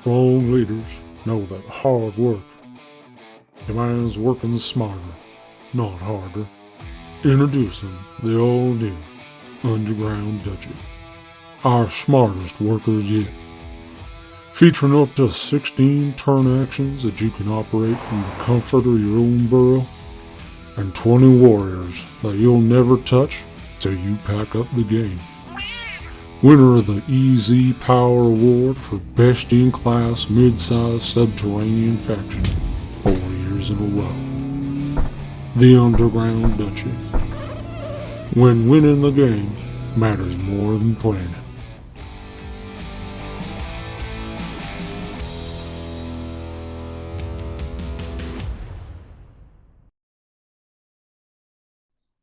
Strong leaders know that hard work demands working smarter, not harder. Introducing the all-new Underground Duchy, our smartest workers yet. Featuring up to 16 turn actions that you can operate from the comfort of your own burrow, and 20 warriors that you'll never touch till you pack up the game. Winner of the Easy Power Award for Best in Class Mid-Sized Subterranean Faction 4 years in a row. The Underground Duchy. When winning the game matters more than playing it.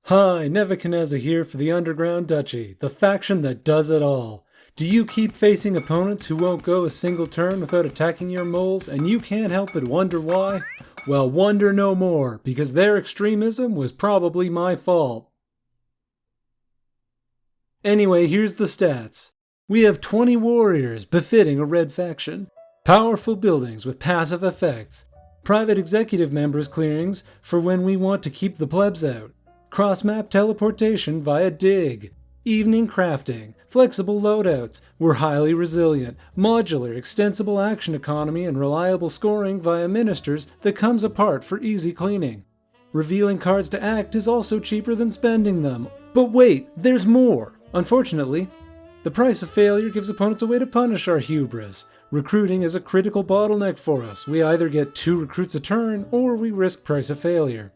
Hi, Nevakanezah here for the Underground Duchy, the faction that does it all. Do you keep facing opponents who won't go a single turn without attacking your moles, and you can't help but wonder why? Well, wonder no more, because their extremism was probably my fault. Anyway, here's the stats. We have 20 warriors, befitting a red faction. Powerful buildings with passive effects. Private executive members clearings for when we want to keep the plebs out. Cross-map teleportation via dig. Evening crafting. Flexible loadouts. We're highly resilient. Modular, extensible action economy and reliable scoring via ministers that comes apart for easy cleaning. Revealing cards to act is also cheaper than spending them. But wait, there's more! Unfortunately, the price of failure gives opponents a way to punish our hubris. Recruiting is a critical bottleneck for us. We either get 2 recruits a turn, or we risk price of failure.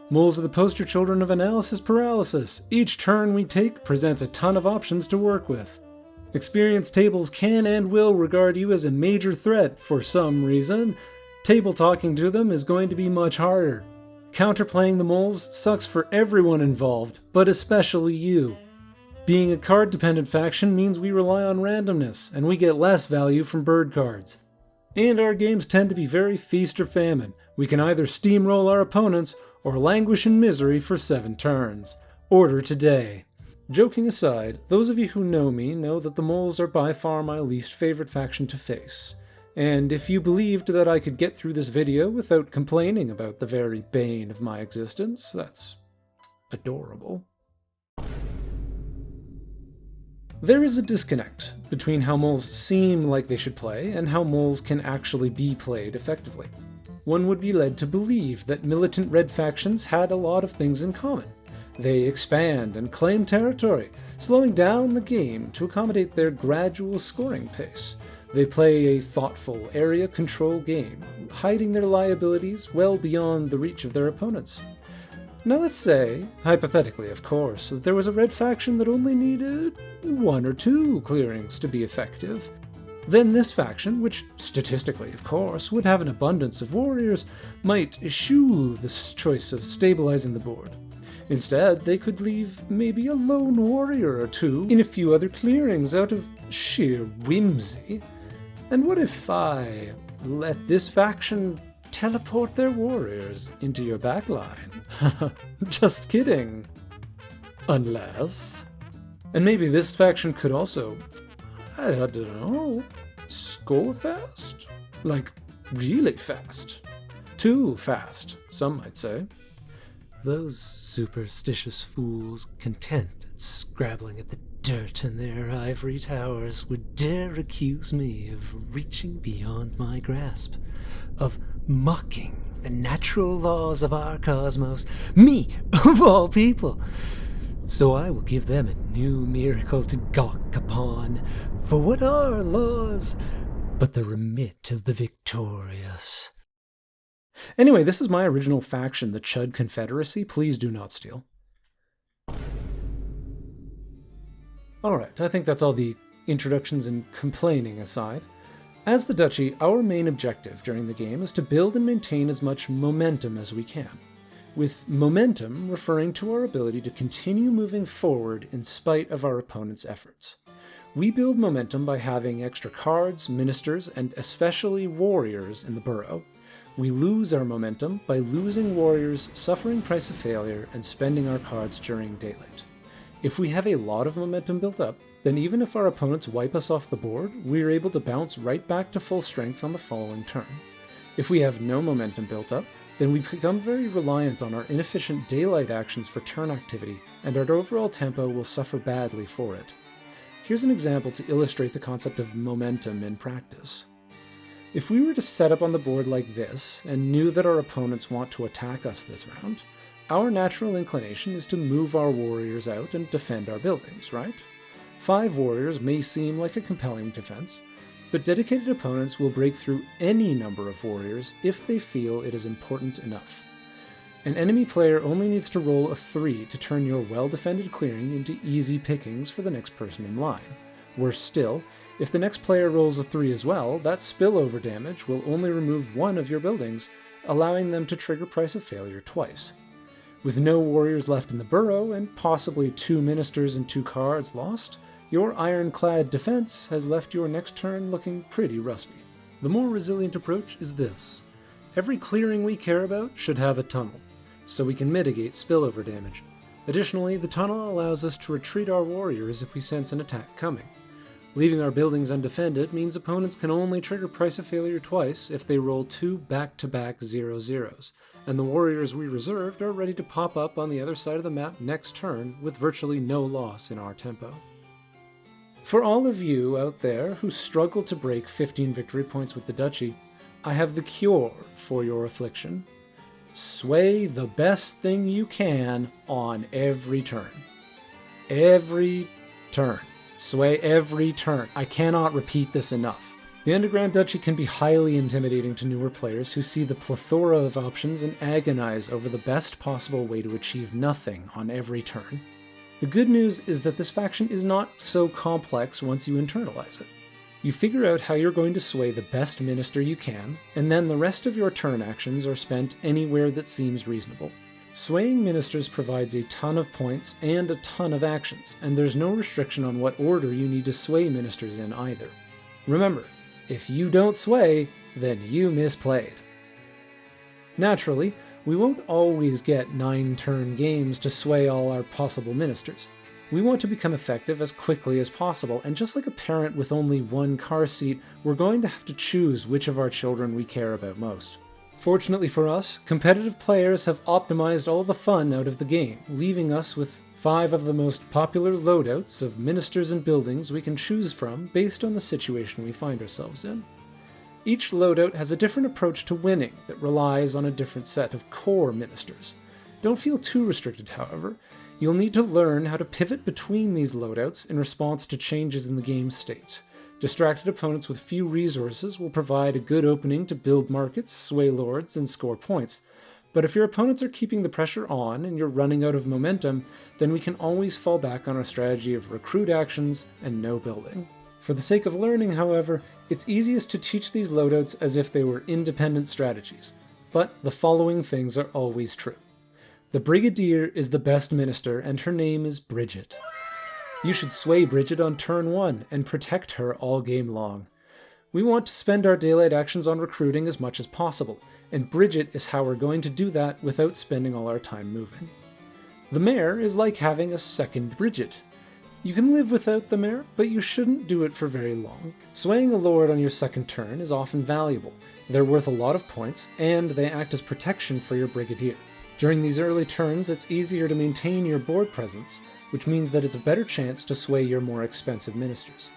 Moles are the poster children of analysis paralysis. Each turn we take presents a ton of options to work with. Experienced tables can and will regard you as a major threat for some reason. Table talking to them is going to be much harder. Counterplaying the moles sucks for everyone involved, but especially you. Being a card-dependent faction means we rely on randomness, and we get less value from bird cards. And our games tend to be very feast or famine. We can either steamroll our opponents, or languish in misery for 7 turns. Order today. Joking aside, those of you who know me know that the moles are by far my least favorite faction to face. And if you believed that I could get through this video without complaining about the very bane of my existence, that's adorable. There is a disconnect between how moles seem like they should play and how moles can actually be played effectively. One would be led to believe that militant red factions had a lot of things in common. They expand and claim territory, slowing down the game to accommodate their gradual scoring pace. They play a thoughtful area control game, hiding their liabilities well beyond the reach of their opponents. Now let's say, hypothetically of course, that there was a red faction that only needed 1 or 2 clearings to be effective. Then this faction, which statistically of course would have an abundance of warriors, might eschew this choice of stabilizing the board. Instead, they could leave maybe a lone warrior or 2 in a few other clearings out of sheer whimsy. And what if I let this faction teleport their warriors into your backline? Just kidding. Unless... And maybe this faction could also, I don't know, score fast? Like, really fast. Too fast, some might say. Those superstitious fools, content at scrabbling at the dirt in their ivory towers, would dare accuse me of reaching beyond my grasp, of mocking the natural laws of our cosmos, me, of all people. So I will give them a new miracle to gawk upon, for what are laws but the remit of the victorious? Anyway, this is my original faction, the Chud Confederacy. Please do not steal. Alright, I think that's all the introductions and complaining aside. As the Duchy, our main objective during the game is to build and maintain as much momentum as we can, with momentum referring to our ability to continue moving forward in spite of our opponent's efforts. We build momentum by having extra cards, ministers, and especially warriors in the burrow. We lose our momentum by losing warriors, suffering price of failure, and spending our cards during daylight. If we have a lot of momentum built up, then even if our opponents wipe us off the board, we are able to bounce right back to full strength on the following turn. If we have no momentum built up, then we become very reliant on our inefficient daylight actions for turn activity, and our overall tempo will suffer badly for it. Here's an example to illustrate the concept of momentum in practice. If we were to set up on the board like this, and knew that our opponents want to attack us this round, our natural inclination is to move our warriors out and defend our buildings, right? 5 warriors may seem like a compelling defense, but dedicated opponents will break through any number of warriors if they feel it is important enough. An enemy player only needs to roll a 3 to turn your well-defended clearing into easy pickings for the next person in line. Worse still, if the next player rolls a 3 as well, that spillover damage will only remove one of your buildings, allowing them to trigger price of failure twice. With no warriors left in the burrow, and possibly 2 ministers and 2 cards lost, your ironclad defense has left your next turn looking pretty rusty. The more resilient approach is this. Every clearing we care about should have a tunnel, so we can mitigate spillover damage. Additionally, the tunnel allows us to retreat our warriors if we sense an attack coming. Leaving our buildings undefended means opponents can only trigger price of failure twice if they roll 2 back-to-back 0-0s, and the warriors we reserved are ready to pop up on the other side of the map next turn with virtually no loss in our tempo. For all of you out there who struggle to break 15 victory points with the Duchy, I have the cure for your affliction. Sway the best thing you can on every turn. Every turn. Sway every turn. I cannot repeat this enough. The Underground Duchy can be highly intimidating to newer players who see the plethora of options and agonize over the best possible way to achieve nothing on every turn. The good news is that this faction is not so complex once you internalize it. You figure out how you're going to sway the best minister you can, and then the rest of your turn actions are spent anywhere that seems reasonable. Swaying ministers provides a ton of points and a ton of actions, and there's no restriction on what order you need to sway ministers in either. Remember, if you don't sway, then you misplayed. Naturally, we won't always get 9-turn games to sway all our possible ministers. We want to become effective as quickly as possible, and just like a parent with only one car seat, we're going to have to choose which of our children we care about most. Fortunately for us, competitive players have optimized all the fun out of the game, leaving us with 5 of the most popular loadouts of ministers and buildings we can choose from based on the situation we find ourselves in. Each loadout has a different approach to winning that relies on a different set of core ministers. Don't feel too restricted, however. You'll need to learn how to pivot between these loadouts in response to changes in the game state. Distracted opponents with few resources will provide a good opening to build markets, sway lords, and score points. But if your opponents are keeping the pressure on and you're running out of momentum, then we can always fall back on our strategy of recruit actions and no building. For the sake of learning, however, it's easiest to teach these loadouts as if they were independent strategies. But the following things are always true. The Brigadier is the best minister, and her name is Bridget. You should sway Bridget on turn 1 and protect her all game long. We want to spend our daylight actions on recruiting as much as possible, and Bridget is how we're going to do that without spending all our time moving. The Mayor is like having a second Bridget. You can live without the Mayor, but you shouldn't do it for very long. Swaying a lord on your second turn is often valuable. They're worth a lot of points, and they act as protection for your Brigadier. During these early turns, it's easier to maintain your board presence, which means that it's a better chance to sway your more expensive ministers.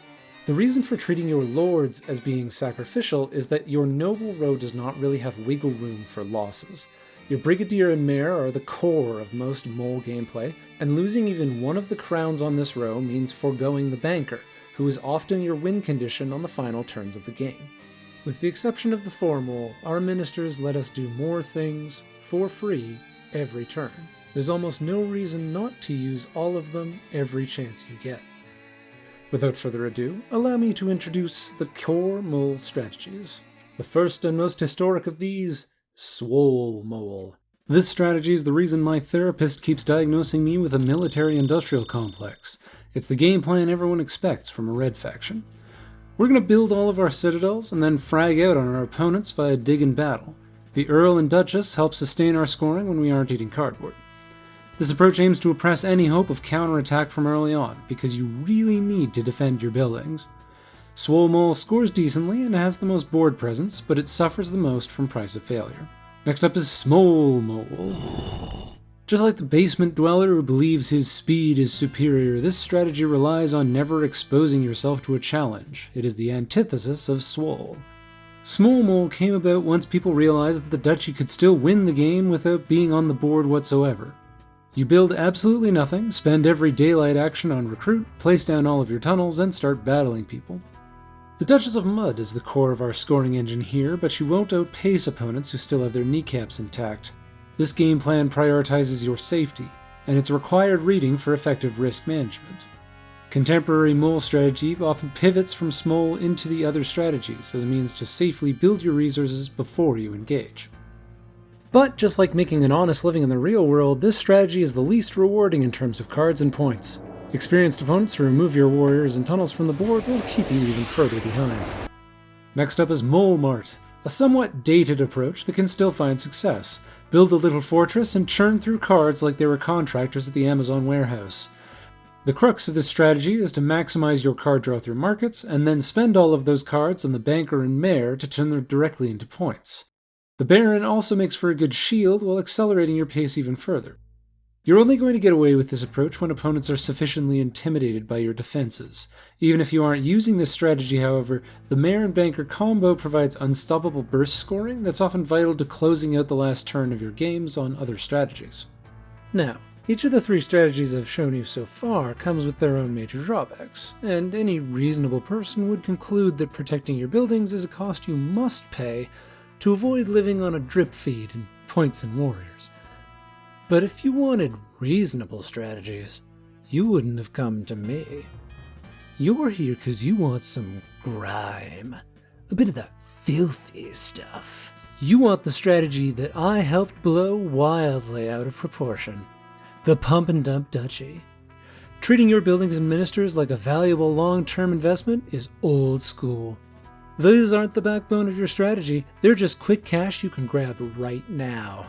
The reason for treating your lords as being sacrificial is that your noble row does not really have wiggle room for losses. Your Brigadier and Mayor are the core of most mole gameplay, and losing even one of the crowns on this row means foregoing the banker, who is often your win condition on the final turns of the game. With the exception of the 4 mole, our ministers let us do more things for free every turn. There's almost no reason not to use all of them every chance you get. Without further ado, allow me to introduce the core mole strategies. The first and most historic of these, Swole Mole. This strategy is the reason my therapist keeps diagnosing me with a military-industrial complex. It's the game plan everyone expects from a red faction. We're going to build all of our citadels and then frag out on our opponents via dig and battle. The Earl and Duchess help sustain our scoring when we aren't eating cardboard. This approach aims to oppress any hope of counterattack from early on, because you really need to defend your buildings. Swole Mole scores decently and has the most board presence, but it suffers the most from price of failure. Next up is Smole Mole. Just like the basement dweller who believes his speed is superior, this strategy relies on never exposing yourself to a challenge. It is the antithesis of Swole. Smole Mole came about once people realized that the Duchy could still win the game without being on the board whatsoever. You build absolutely nothing, spend every daylight action on recruit, place down all of your tunnels, and start battling people. The Duchess of Mud is the core of our scoring engine here, but she won't outpace opponents who still have their kneecaps intact. This game plan prioritizes your safety, and it's required reading for effective risk management. Contemporary mole strategy often pivots from smole into the other strategies as a means to safely build your resources before you engage. But just like making an honest living in the real world, this strategy is the least rewarding in terms of cards and points. Experienced opponents who remove your warriors and tunnels from the board will keep you even further behind. Next up is Mole Mart, a somewhat dated approach that can still find success. Build a little fortress and churn through cards like they were contractors at the Amazon warehouse. The crux of this strategy is to maximize your card draw through markets, and then spend all of those cards on the banker and mayor to turn them directly into points. The Baron also makes for a good shield while accelerating your pace even further. You're only going to get away with this approach when opponents are sufficiently intimidated by your defenses. Even if you aren't using this strategy, however, the Mayor and Banker combo provides unstoppable burst scoring that's often vital to closing out the last turn of your games on other strategies. Now, each of the three strategies I've shown you so far comes with their own major drawbacks, and any reasonable person would conclude that protecting your buildings is a cost you must pay to avoid living on a drip feed in points and warriors. But if you wanted reasonable strategies, you wouldn't have come to me. You're here because you want some grime, a bit of that filthy stuff. You want the strategy that I helped blow wildly out of proportion. The Pump and Dump Duchy. Treating your buildings and ministers like a valuable long-term investment is old school. These aren't the backbone of your strategy, they're just quick cash you can grab right now.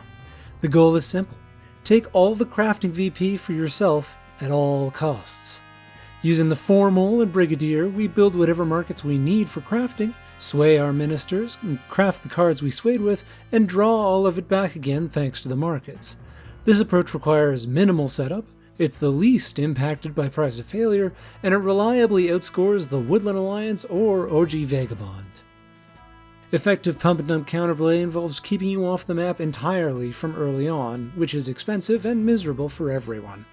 The goal is simple. Take all the crafting VP for yourself at all costs. Using the Formal and Brigadier, we build whatever markets we need for crafting, sway our ministers, craft the cards we swayed with, and draw all of it back again thanks to the markets. This approach requires minimal setup, it's the least impacted by price of failure, and it reliably outscores the Woodland Alliance or OG Vagabond. Effective pump and dump counterplay involves keeping you off the map entirely from early on, which is expensive and miserable for everyone.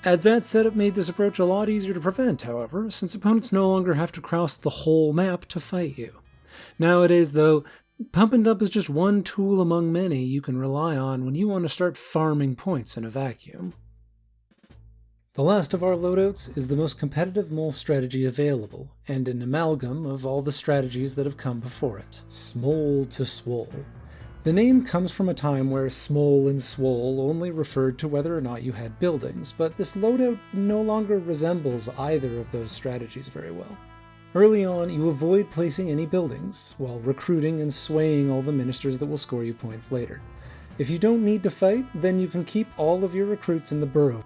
Advanced setup made this approach a lot easier to prevent, however, since opponents no longer have to cross the whole map to fight you. Nowadays, though, pump and dump is just one tool among many you can rely on when you want to start farming points in a vacuum. The last of our loadouts is the most competitive mole strategy available, and an amalgam of all the strategies that have come before it. Smole to Swole. The name comes from a time where smole and swole only referred to whether or not you had buildings, but this loadout no longer resembles either of those strategies very well. Early on, you avoid placing any buildings, while recruiting and swaying all the ministers that will score you points later. If you don't need to fight, then you can keep all of your recruits in the burrow.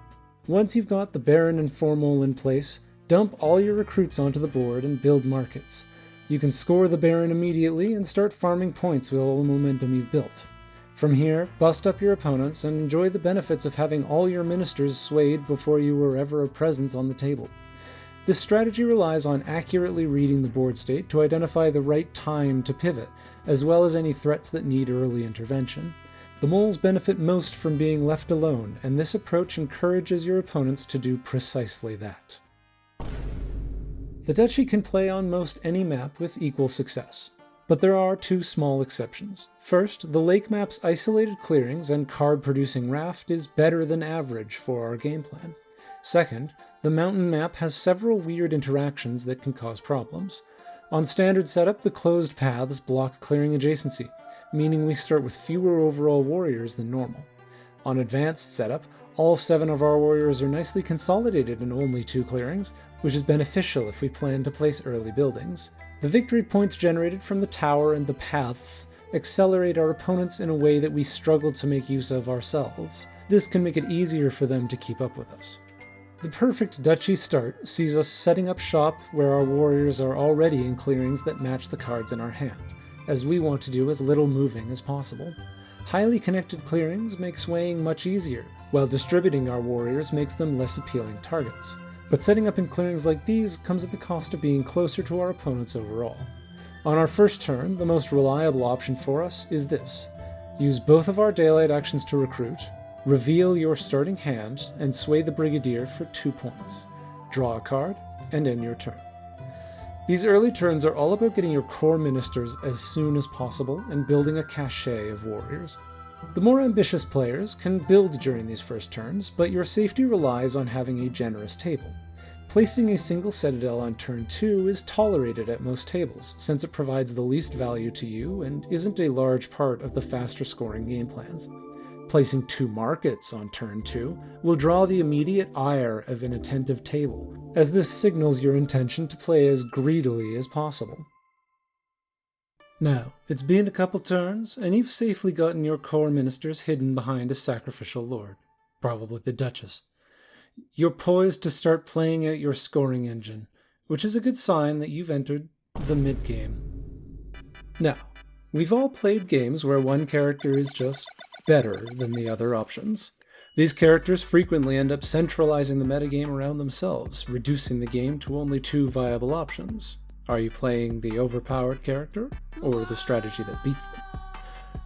Once you've got the Baron and Formal in place, dump all your recruits onto the board and build markets. You can score the Baron immediately and start farming points with all the momentum you've built. From here, bust up your opponents and enjoy the benefits of having all your ministers swayed before you were ever a presence on the table. This strategy relies on accurately reading the board state to identify the right time to pivot, as well as any threats that need early intervention. The moles benefit most from being left alone, and this approach encourages your opponents to do precisely that. The Duchy can play on most any map with equal success, but there are two small exceptions. First, the lake map's isolated clearings and card-producing raft is better than average for our game plan. Second, the mountain map has several weird interactions that can cause problems. On standard setup, the closed paths block clearing adjacency, meaning we start with fewer overall warriors than normal. On advanced setup, all 7 of our warriors are nicely consolidated in only 2 clearings, which is beneficial if we plan to place early buildings. The victory points generated from the tower and the paths accelerate our opponents in a way that we struggle to make use of ourselves. This can make it easier for them to keep up with us. The perfect Duchy start sees us setting up shop where our warriors are already in clearings that match the cards in our hand, as we want to do as little moving as possible. Highly connected clearings make swaying much easier, while distributing our warriors makes them less appealing targets. But setting up in clearings like these comes at the cost of being closer to our opponents overall. On our first turn, the most reliable option for us is this. Use both of our daylight actions to recruit, reveal your starting hand, and sway the Brigadier for 2 points. Draw a card, and end your turn. These early turns are all about getting your core ministers as soon as possible and building a cache of warriors. The more ambitious players can build during these first turns, but your safety relies on having a generous table. Placing a single citadel on turn 2 is tolerated at most tables, since it provides the least value to you and isn't a large part of the faster scoring game plans. Placing 2 markets on turn 2 will draw the immediate ire of an attentive table, as this signals your intention to play as greedily as possible. Now, it's been a couple turns, and you've safely gotten your core ministers hidden behind a sacrificial lord, probably the Duchess. You're poised to start playing out your scoring engine, which is a good sign that you've entered the mid-game. Now, we've all played games where one character is just better than the other options. These characters frequently end up centralizing the metagame around themselves, reducing the game to only 2 viable options. Are you playing the overpowered character, or the strategy that beats them?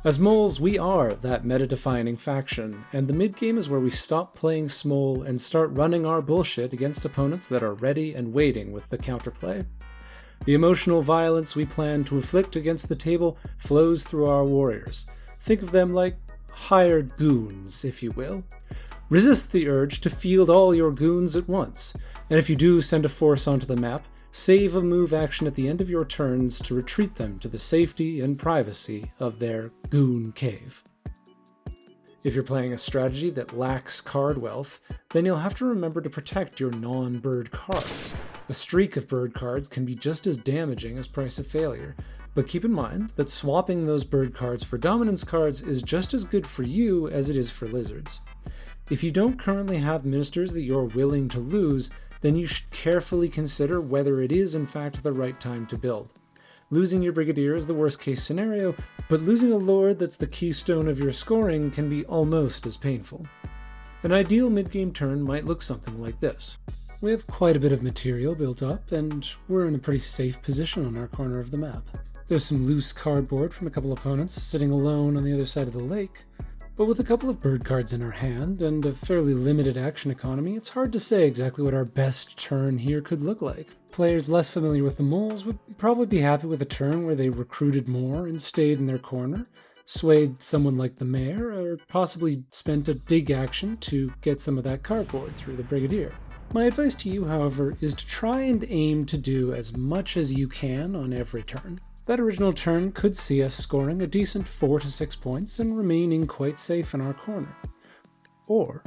As moles, we are that meta-defining faction, and the mid-game is where we stop playing small and start running our bullshit against opponents that are ready and waiting with the counterplay. The emotional violence we plan to inflict against the table flows through our warriors. Think of them like hired goons, if you will. Resist the urge to field all your goons at once, and if you do send a force onto the map, save a move action at the end of your turns to retreat them to the safety and privacy of their goon cave. If you're playing a strategy that lacks card wealth, then you'll have to remember to protect your non-bird cards. A streak of bird cards can be just as damaging as Price of Failure, but keep in mind that swapping those bird cards for dominance cards is just as good for you as it is for lizards. If you don't currently have ministers that you're willing to lose, then you should carefully consider whether it is in fact the right time to build. Losing your Brigadier is the worst case scenario, but losing a Lord that's the keystone of your scoring can be almost as painful. An ideal mid-game turn might look something like this. We have quite a bit of material built up, and we're in a pretty safe position on our corner of the map. There's some loose cardboard from a couple opponents sitting alone on the other side of the lake, but with a couple of bird cards in our hand and a fairly limited action economy, it's hard to say exactly what our best turn here could look like. Players less familiar with the moles would probably be happy with a turn where they recruited more and stayed in their corner, swayed someone like the mayor, or possibly spent a dig action to get some of that cardboard through the Brigadier. My advice to you, however, is to try and aim to do as much as you can on every turn. That original turn could see us scoring a decent 4 to 6 points and remaining quite safe in our corner. Or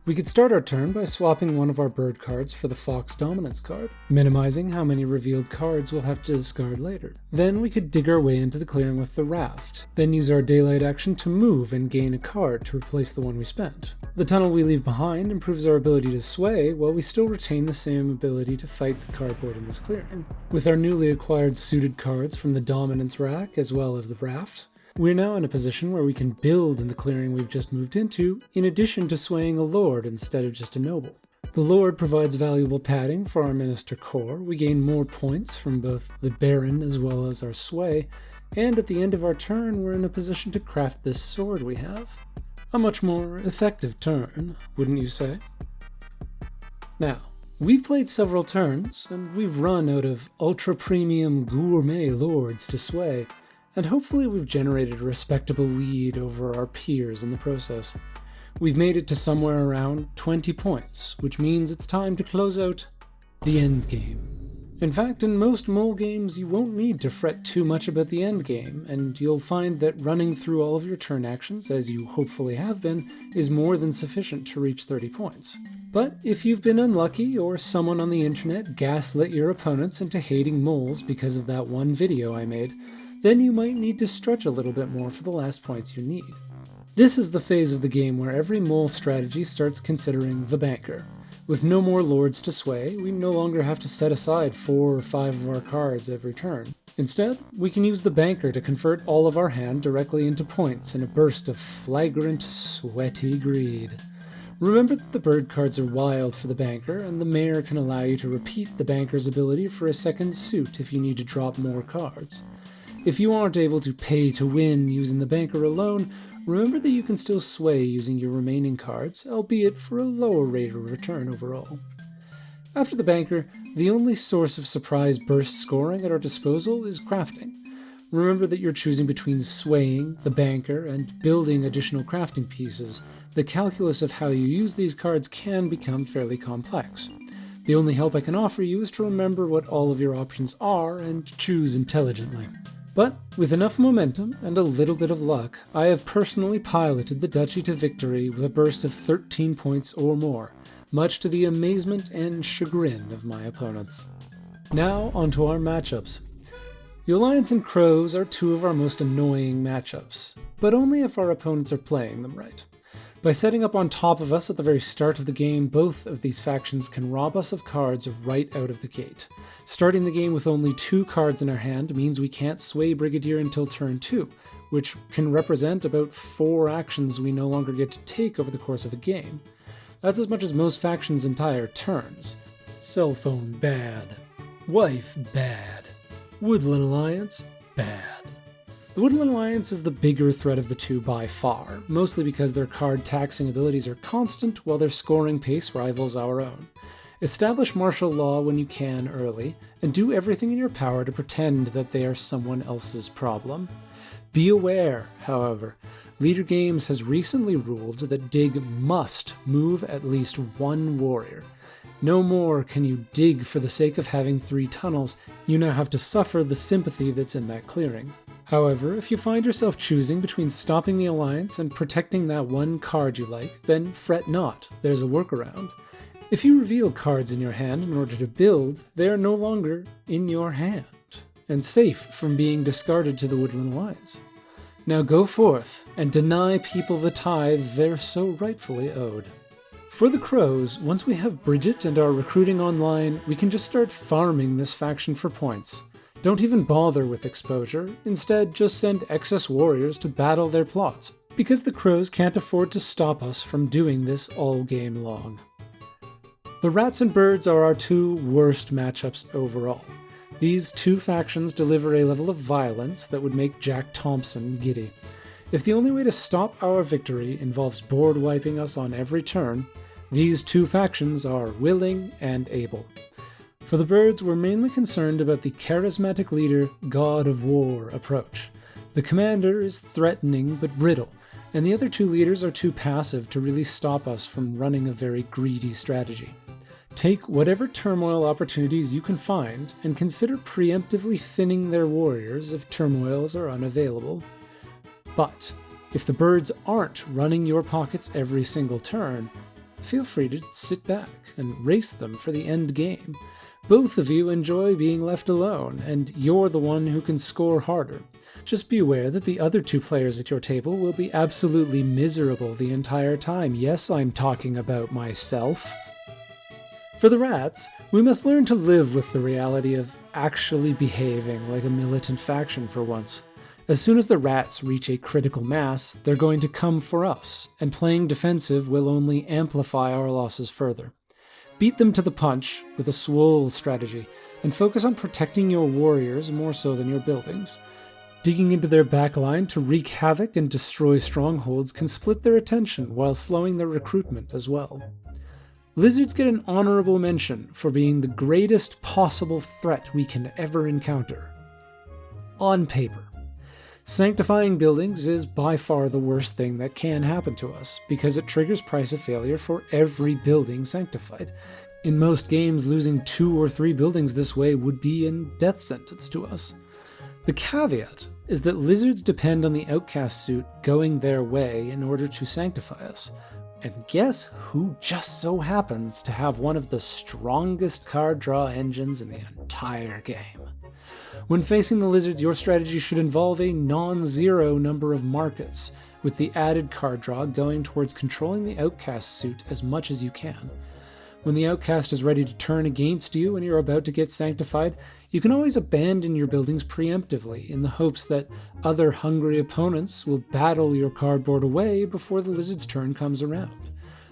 we could start our turn by swapping one of our bird cards for the Fox Dominance card, minimizing how many revealed cards we'll have to discard later. Then we could dig our way into the clearing with the Raft, then use our daylight action to move and gain a card to replace the one we spent. The tunnel we leave behind improves our ability to sway, while we still retain the same ability to fight the cardboard in this clearing. With our newly acquired suited cards from the Dominance rack as well as the Raft, we're now in a position where we can build in the clearing we've just moved into, in addition to swaying a lord instead of just a noble. The lord provides valuable padding for our minister core, we gain more points from both the baron as well as our sway, and at the end of our turn we're in a position to craft this sword we have. A much more effective turn, wouldn't you say? Now, we've played several turns, and we've run out of ultra-premium gourmet lords to sway, and hopefully we've generated a respectable lead over our peers in the process. We've made it to somewhere around 20 points, which means it's time to close out the endgame. In fact, in most mole games, you won't need to fret too much about the endgame, and you'll find that running through all of your turn actions, as you hopefully have been, is more than sufficient to reach 30 points. But if you've been unlucky, or someone on the internet gaslit your opponents into hating moles because of that one video I made, then you might need to stretch a little bit more for the last points you need. This is the phase of the game where every mole strategy starts considering the banker. With no more lords to sway, we no longer have to set aside 4 or 5 of our cards every turn. Instead, we can use the banker to convert all of our hand directly into points in a burst of flagrant, sweaty greed. Remember that the bird cards are wild for the banker, and the mayor can allow you to repeat the banker's ability for a second suit if you need to drop more cards. If you aren't able to pay to win using the banker alone, remember that you can still sway using your remaining cards, albeit for a lower rate of return overall. After the banker, the only source of surprise burst scoring at our disposal is crafting. Remember that you're choosing between swaying, the banker, and building additional crafting pieces. The calculus of how you use these cards can become fairly complex. The only help I can offer you is to remember what all of your options are and choose intelligently. But with enough momentum and a little bit of luck, I have personally piloted the Duchy to victory with a burst of 13 points or more, much to the amazement and chagrin of my opponents. Now onto our matchups. The Alliance and Crows are two of our most annoying matchups, but only if our opponents are playing them right. By setting up on top of us at the very start of the game, both of these factions can rob us of cards right out of the gate. Starting the game with only 2 cards in our hand means we can't sway Brigadier until turn 2, which can represent about 4 actions we no longer get to take over the course of a game. That's as much as most factions' entire turns. Cell phone bad. Wife bad. Woodland Alliance bad. The Woodland Alliance is the bigger threat of the two by far, mostly because their card taxing abilities are constant while their scoring pace rivals our own. Establish martial law when you can early, and do everything in your power to pretend that they are someone else's problem. Be aware, however, Leader Games has recently ruled that Dig must move at least 1 warrior. No more can you dig for the sake of having 3 tunnels, you now have to suffer the sympathy that's in that clearing. However, if you find yourself choosing between stopping the Alliance and protecting that 1 card you like, then fret not, there's a workaround. If you reveal cards in your hand in order to build, they are no longer in your hand, and safe from being discarded to the Woodland Alliance. Now go forth and deny people the tithe they're so rightfully owed. For the Crows, once we have Bridget and are recruiting online, we can just start farming this faction for points. Don't even bother with exposure, instead just send excess warriors to battle their plots, because the Crows can't afford to stop us from doing this all game long. The Rats and Birds are our 2 worst matchups overall. These 2 factions deliver a level of violence that would make Jack Thompson giddy. If the only way to stop our victory involves board wiping us on every turn, these 2 factions are willing and able. For the Birds, we're mainly concerned about the charismatic leader, God of War approach. The commander is threatening but brittle, and the other 2 leaders are too passive to really stop us from running a very greedy strategy. Take whatever turmoil opportunities you can find, and consider preemptively thinning their warriors if turmoils are unavailable. But if the Birds aren't running your pockets every single turn, feel free to sit back and race them for the end game. Both of you enjoy being left alone, and you're the one who can score harder. Just be aware that the other 2 players at your table will be absolutely miserable the entire time. Yes, I'm talking about myself. For the Rats, we must learn to live with the reality of actually behaving like a militant faction for once. As soon as the Rats reach a critical mass, they're going to come for us, and playing defensive will only amplify our losses further. Beat them to the punch with a swole strategy, and focus on protecting your warriors more so than your buildings. Digging into their backline to wreak havoc and destroy strongholds can split their attention while slowing their recruitment as well. Lizards get an honorable mention for being the greatest possible threat we can ever encounter. On paper. Sanctifying buildings is by far the worst thing that can happen to us, because it triggers price of failure for every building sanctified. In most games, losing 2 or 3 buildings this way would be a death sentence to us. The caveat is that lizards depend on the outcast suit going their way in order to sanctify us. And guess who just so happens to have one of the strongest card draw engines in the entire game? When facing the lizards, your strategy should involve a non-zero number of markets, with the added card draw going towards controlling the outcast suit as much as you can. When the outcast is ready to turn against you and you're about to get sanctified, you can always abandon your buildings preemptively in the hopes that other hungry opponents will battle your cardboard away before the lizard's turn comes around.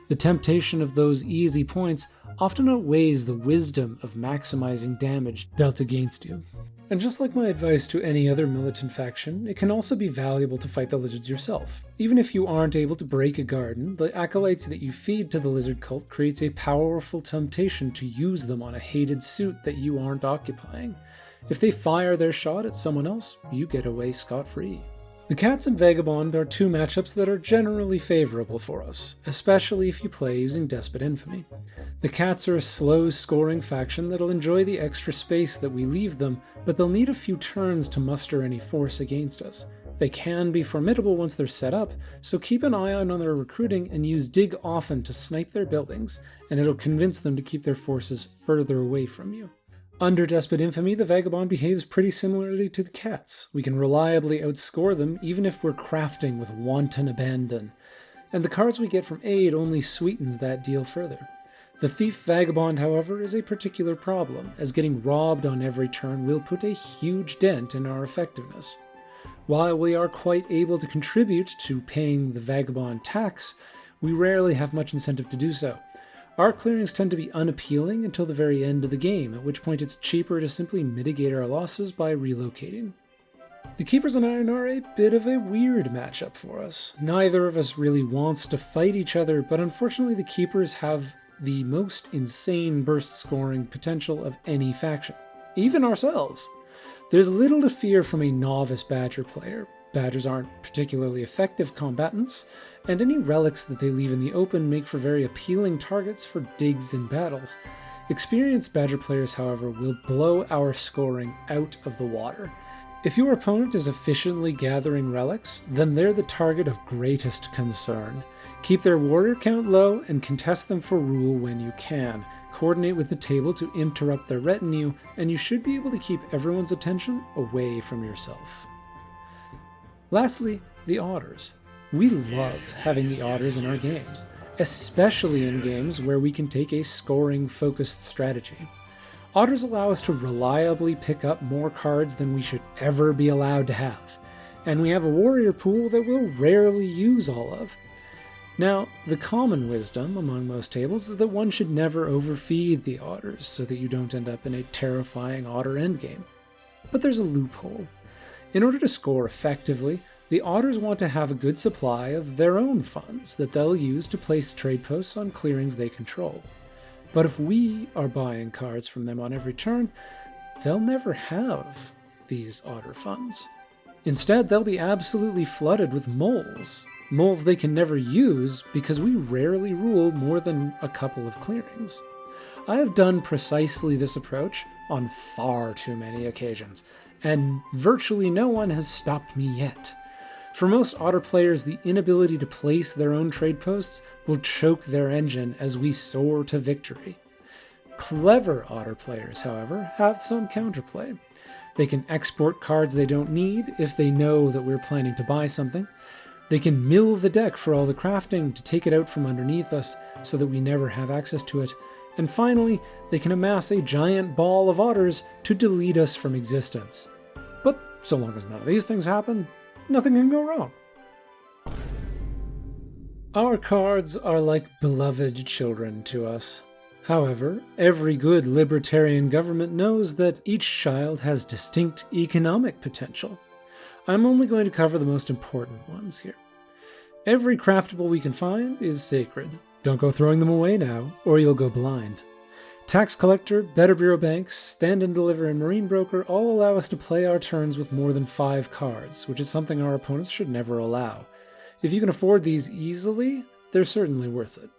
The temptation of those easy points often outweighs the wisdom of maximizing damage dealt against you. And just like my advice to any other militant faction, it can also be valuable to fight the lizards yourself. Even if you aren't able to break a garden, the acolytes that you feed to the lizard cult creates a powerful temptation to use them on a hated suit that you aren't occupying. If they fire their shot at someone else, you get away scot-free. The Cats and Vagabond are two matchups that are generally favorable for us, especially if you play using Despot Infamy. The Cats are a slow-scoring faction that'll enjoy the extra space that we leave them, but they'll need a few turns to muster any force against us. They can be formidable once they're set up, so keep an eye on their recruiting and use Dig often to snipe their buildings, and it'll convince them to keep their forces further away from you. Under Despot Infamy, the Vagabond behaves pretty similarly to the Cats. We can reliably outscore them even if we're crafting with wanton abandon, and the cards we get from aid only sweetens that deal further. The Thief Vagabond, however, is a particular problem, as getting robbed on every turn will put a huge dent in our effectiveness. While we are quite able to contribute to paying the Vagabond tax, we rarely have much incentive to do so. Our clearings tend to be unappealing until the very end of the game, at which point it's cheaper to simply mitigate our losses by relocating. The Keepers and Iron are a bit of a weird matchup for us. Neither of us really wants to fight each other, but unfortunately the Keepers have the most insane burst scoring potential of any faction. Even ourselves. There's little to fear from a novice Badger player. Badgers aren't particularly effective combatants, and any relics that they leave in the open make for very appealing targets for digs in battles. Experienced Badger players, however, will blow our scoring out of the water. If your opponent is efficiently gathering relics, then they're the target of greatest concern. Keep their warrior count low and contest them for rule when you can. Coordinate with the table to interrupt their retinue, and you should be able to keep everyone's attention away from yourself. Lastly, the Otters. We love having the Otters in our games, especially in games where we can take a scoring-focused strategy. Otters allow us to reliably pick up more cards than we should ever be allowed to have, and we have a warrior pool that we'll rarely use all of. Now, the common wisdom among most tables is that one should never overfeed the Otters so that you don't end up in a terrifying Otter endgame. But there's a loophole. In order to score effectively, the Otters want to have a good supply of their own funds that they'll use to place trade posts on clearings they control. But if we are buying cards from them on every turn, they'll never have these Otter funds. Instead, they'll be absolutely flooded with moles. Moles they can never use because we rarely rule more than a couple of clearings. I have done precisely this approach on far too many occasions, and virtually no one has stopped me yet. For most Otter players, the inability to place their own trade posts will choke their engine as we soar to victory. Clever Otter players, however, have some counterplay. They can export cards they don't need if they know that we're planning to buy something. They can mill the deck for all the crafting to take it out from underneath us so that we never have access to it. And finally, they can amass a giant ball of Otters to delete us from existence. But so long as none of these things happen, nothing can go wrong. Our cards are like beloved children to us. However, every good libertarian government knows that each child has distinct economic potential. I'm only going to cover the most important ones here. Every craftable we can find is sacred. Don't go throwing them away now, or you'll go blind. Tax Collector, Better Bureau Bank, Stand and Deliver, and Marine Broker all allow us to play our turns with more than 5 cards, which is something our opponents should never allow. If you can afford these easily, they're certainly worth it.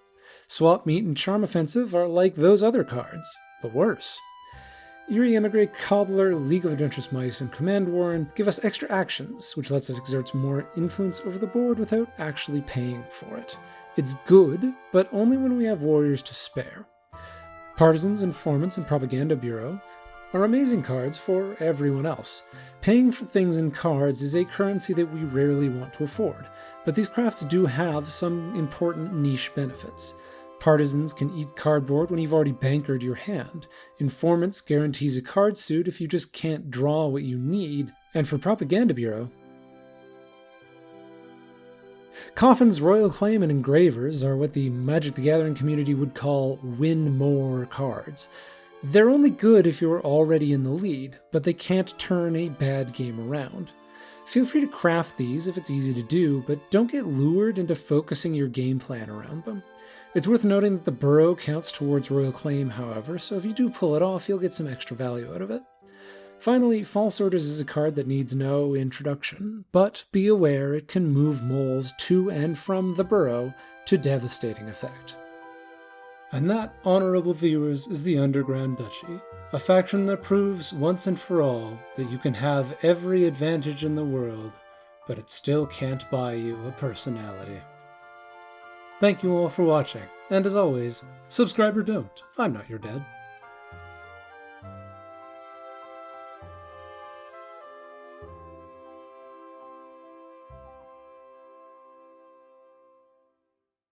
Swap Meet and Charm Offensive are like those other cards, but worse. Eerie Emigre, Cobbler, League of Adventurous Mice, and Command Warren give us extra actions, which lets us exert more influence over the board without actually paying for it. It's good, but only when we have warriors to spare. Partisans, Informants, and Propaganda Bureau are amazing cards for everyone else. Paying for things in cards is a currency that we rarely want to afford, but these crafts do have some important niche benefits. Partisans can eat cardboard when you've already bankered your hand. Informants guarantees a card suit if you just can't draw what you need. And for Propaganda Bureau, Coffin's Royal Claim and Engravers are what the Magic the Gathering community would call win more cards. They're only good if you're already in the lead, but they can't turn a bad game around. Feel free to craft these if it's easy to do, but don't get lured into focusing your game plan around them. It's worth noting that the burrow counts towards Royal Claim, however, so if you do pull it off, you'll get some extra value out of it. Finally, False Orders is a card that needs no introduction, but be aware it can move moles to and from the burrow to devastating effect. And that, honorable viewers, is the Underground Duchy, a faction that proves once and for all that you can have every advantage in the world, but it still can't buy you a personality. Thank you all for watching, and as always, subscribe or don't, I'm not your dad.